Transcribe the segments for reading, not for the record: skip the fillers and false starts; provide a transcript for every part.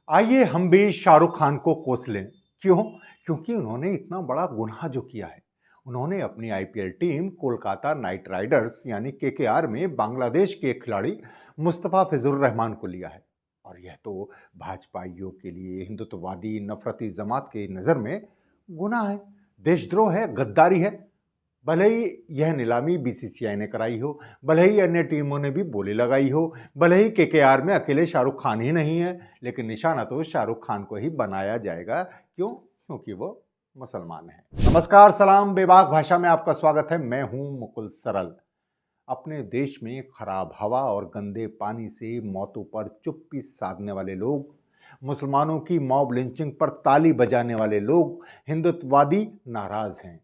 आइए हम भी शाहरुख खान को कोस लें। क्यों? क्योंकि उन्होंने इतना बड़ा गुनाह जो किया है। उन्होंने अपनी IPL team Kolkata night Riders यानी केकेआर में बांग्लादेश के खिलाड़ी मुस्तफा फिजुर रहमान को लिया है। और यह तो भाजपाइयों के लिए, हिंदुत्ववादी नफरती जमात की नज़र में गुनाह है, देशद्रोह है, गद्दारी है। भले ही यह नीलामी बीसीसीआई ने कराई हो, भले ही अन्य टीमों ने भी बोली लगाई हो, भले ही केकेआर में अकेले शाहरुख खान ही नहीं है, लेकिन निशाना तो शाहरुख खान को ही बनाया जाएगा। क्यों? क्योंकि वो मुसलमान है। नमस्कार, सलाम, बेबाक भाषा में आपका स्वागत है। मैं हूं मुकुल सरल। अपने देश में खराब हवा और गंदे पानी से मौतों पर चुप्पी साधने वाले लोग, मुसलमानों की मॉब लिंचिंग पर ताली बजाने वाले लोग, हिंदुत्ववादी नाराज हैं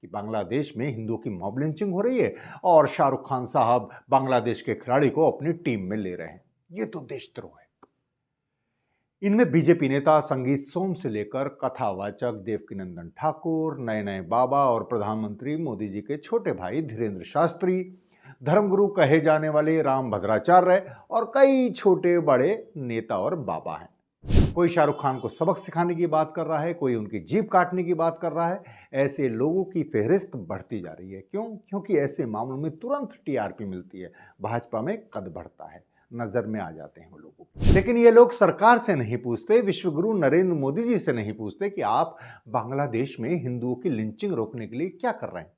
कि बांग्लादेश में हिंदुओं की मॉब लिंचिंग हो रही है और शाहरुख खान साहब बांग्लादेश के खिलाड़ी को अपनी टीम में ले रहे हैं। ये तो देशद्रोह है। इनमें बीजेपी नेता संगीत सोम से लेकर कथावाचक देवकीनंदन ठाकुर, नए नए बाबा और प्रधानमंत्री मोदी जी के छोटे भाई धीरेन्द्र शास्त्री, धर्मगुरु कहे जाने वाले राम भद्राचार्य और कई छोटे बड़े नेता और बाबा हैं। कोई शाहरुख खान को सबक सिखाने की बात कर रहा है, कोई उनकी जीभ काटने की बात कर रहा है। ऐसे लोगों की फेहरिस्त बढ़ती जा रही है। क्यों? क्योंकि ऐसे मामलों में तुरंत टीआरपी मिलती है, भाजपा में कद बढ़ता है, नजर में आ जाते हैं वो लोग। लेकिन ये लोग सरकार से नहीं पूछते, विश्वगुरु नरेंद्र मोदी जी से नहीं पूछते कि आप बांग्लादेश में हिंदुओं की लिंचिंग रोकने के लिए क्या कर रहे हैं।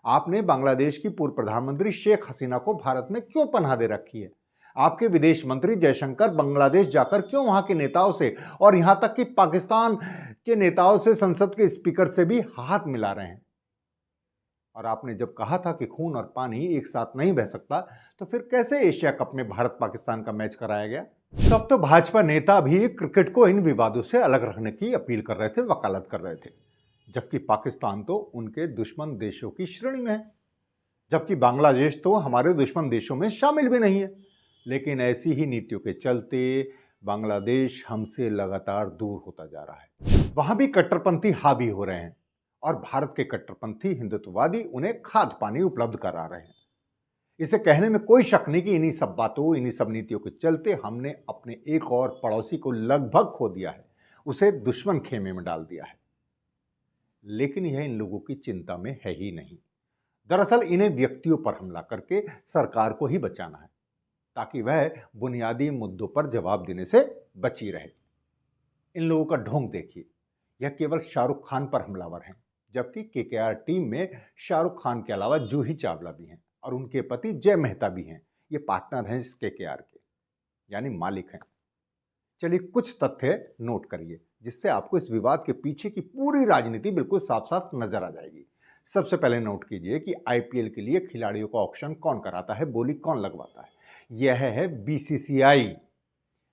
आपने बांग्लादेश की पूर्व प्रधानमंत्री शेख हसीना को भारत में क्यों पनाह दे रखी है। आपके विदेश मंत्री जयशंकर बांग्लादेश जाकर क्यों वहां के नेताओं से और यहां तक कि पाकिस्तान के नेताओं से, संसद के स्पीकर से भी हाथ मिला रहे हैं। और आपने जब कहा था कि खून और पानी एक साथ नहीं बह सकता, तो फिर कैसे एशिया कप में भारत पाकिस्तान का मैच कराया गया? तब तो भाजपा नेता भी क्रिकेट को इन विवादों से अलग रखने की अपील कर रहे थे, वकालत कर रहे थे। जबकि पाकिस्तान तो उनके दुश्मन देशों की श्रेणी में है, जबकि बांग्लादेश तो हमारे दुश्मन देशों में शामिल भी नहीं है। लेकिन ऐसी ही नीतियों के चलते बांग्लादेश हमसे लगातार दूर होता जा रहा है। वहां भी कट्टरपंथी हावी हो रहे हैं और भारत के कट्टरपंथी हिंदुत्ववादी उन्हें खाद पानी उपलब्ध करा रहे हैं। इसे कहने में कोई शक नहीं कि इन्हीं सब बातों, इन्हीं सब नीतियों के चलते हमने अपने एक और पड़ोसी को लगभग खो दिया है, उसे दुश्मन खेमे में डाल दिया है। लेकिन यह इन लोगों की चिंता में है ही नहीं। दरअसल इन्हें व्यक्तियों पर हमला करके सरकार को ही बचाना है, ताकि वह बुनियादी मुद्दों पर जवाब देने से बची रहे। इन लोगों का ढोंग देखिए, यह केवल शाहरुख खान पर हमलावर हैं, जबकि केकेआर टीम में शाहरुख खान के अलावा जूही चावला भी हैं और उनके पति जय मेहता भी हैं। ये पार्टनर हैं इस केकेआर के, यानी मालिक हैं। चलिए कुछ तथ्य नोट करिए, जिससे आपको इस विवाद के पीछे की पूरी राजनीति बिल्कुल साफ साफ नजर आ जाएगी। सबसे पहले नोट कीजिए कि आईपीएल के लिए खिलाड़ियों का ऑक्शन कौन कराता है, बोली कौन लगवाता है। यह है बीसीसीआई।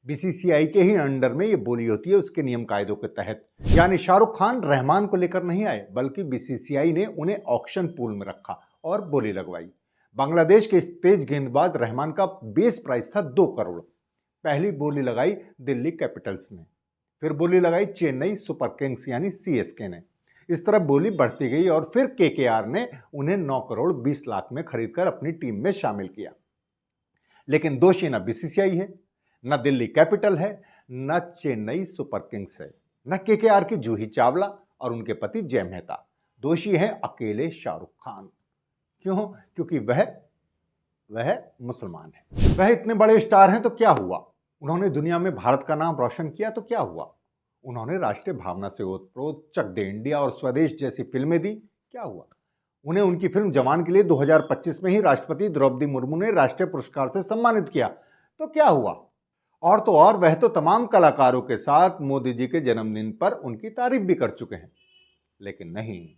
बीसीसीआई के ही अंडर में ये बोली होती है, उसके नियम कायदों के तहत। यानी शाहरुख खान रहमान को लेकर नहीं आए, बल्कि बीसीसीआई ने उन्हें ऑक्शन पूल में रखा और बोली लगवाई। बांग्लादेश के इस तेज गेंदबाज रहमान का बेस प्राइस था 2 करोड़। पहली बोली लगाई दिल्ली कैपिटल्स ने, फिर बोली लगाई चेन्नई सुपर किंग्स यानी सीएसके ने। इस तरह बोली बढ़ती गई और फिर केकेआर ने उन्हें 9 करोड़ 20 लाख में खरीदकर अपनी टीम में शामिल किया। लेकिन दोषी न बीसीसीआई है, न दिल्ली कैपिटल है, न चेन्नई सुपर किंग्स है, न केकेआर की जूही चावला और उनके पति जय मेहता। दोषी है अकेले शाहरुख खान। क्यों? क्योंकि वह मुसलमान है। वह इतने बड़े स्टार हैं तो क्या हुआ? उन्होंने दुनिया में भारत का नाम रोशन किया तो क्या हुआ? उन्होंने राष्ट्रीय भावना से ओतप्रोत चक दे इंडिया और स्वदेश जैसी फिल्में दी, क्या हुआ? उन्हें उनकी फिल्म जवान के लिए 2025 में ही राष्ट्रपति द्रौपदी मुर्मू ने राष्ट्रीय पुरस्कार से सम्मानित किया, तो क्या हुआ? और तो और वह तो तमाम कलाकारों के साथ मोदी जी के जन्मदिन पर उनकी तारीफ भी कर चुके हैं। लेकिन नहीं,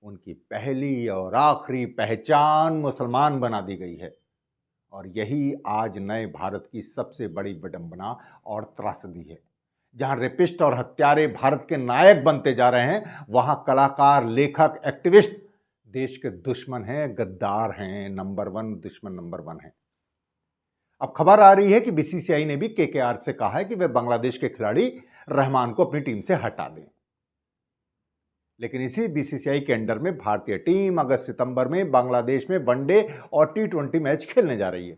उनकी पहली और आखिरी पहचान मुसलमान बना दी गई है। और यही आज नए भारत की सबसे बड़ी विडंबना और त्रासदी है। जहां रेपिस्ट और हत्यारे भारत के नायक बनते जा रहे हैं, वहां कलाकार, लेखक, एक्टिविस्ट देश के दुश्मन हैं, गद्दार हैं, नंबर 1 दुश्मन नंबर 1 है। अब खबर आ रही है कि बीसीसीआई ने भी केकेआर से कहा है कि वे बांग्लादेश के खिलाड़ी रहमान को अपनी टीम से हटा दें। लेकिन इसी बीसीसीआई के अंडर में भारतीय टीम अगस्त-सितंबर में बांग्लादेश में वनडे और टी20 मैच खेलने जा रही है।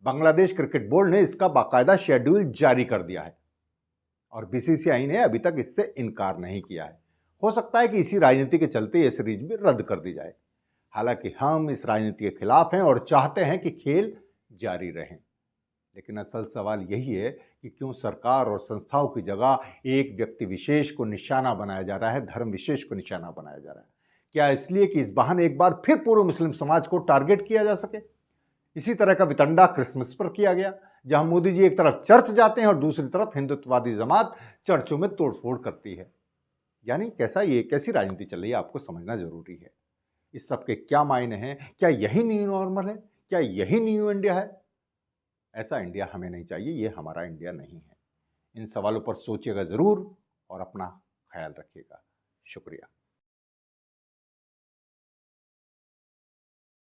बांग्लादेश क्रिकेट बोर्ड ने इसका बाकायदा शेड्यूल जारी कर दिया है। और बीसीसीआई ने अभी तक इससे इनकार नहीं किया है। हो सकता है कि इसी राजनीति के चलते ये सीरीज भी रद्द कर दी जाए। हालांकि हम इस राजनीति के खिलाफ हैं और चाहते हैं कि खेल जारी रहें। लेकिन असल सवाल यही है कि क्यों सरकार और संस्थाओं की जगह एक व्यक्ति विशेष को निशाना बनाया जा रहा है, धर्म विशेष को निशाना बनाया जा रहा है? क्या इसलिए कि इस बहाने एक बार फिर पूर्व मुस्लिम समाज को टारगेट किया जा सके? इसी तरह का वितंडा क्रिसमस पर किया गया, जहां मोदी जी एक तरफ चर्च जाते हैं और दूसरी तरफ हिंदुत्ववादी जमात चर्चों में तोड़फोड़ करती है। यानी कैसी राजनीति चल रही है, आपको समझना जरूरी है। इस सब के क्या मायने हैं? क्या यही न्यू नॉर्मल है? क्या यही न्यू इंडिया है? ऐसा इंडिया हमें नहीं चाहिए, ये हमारा इंडिया नहीं है। इन सवालों पर सोचिएगा जरूर और अपना ख्याल रखिएगा। शुक्रिया।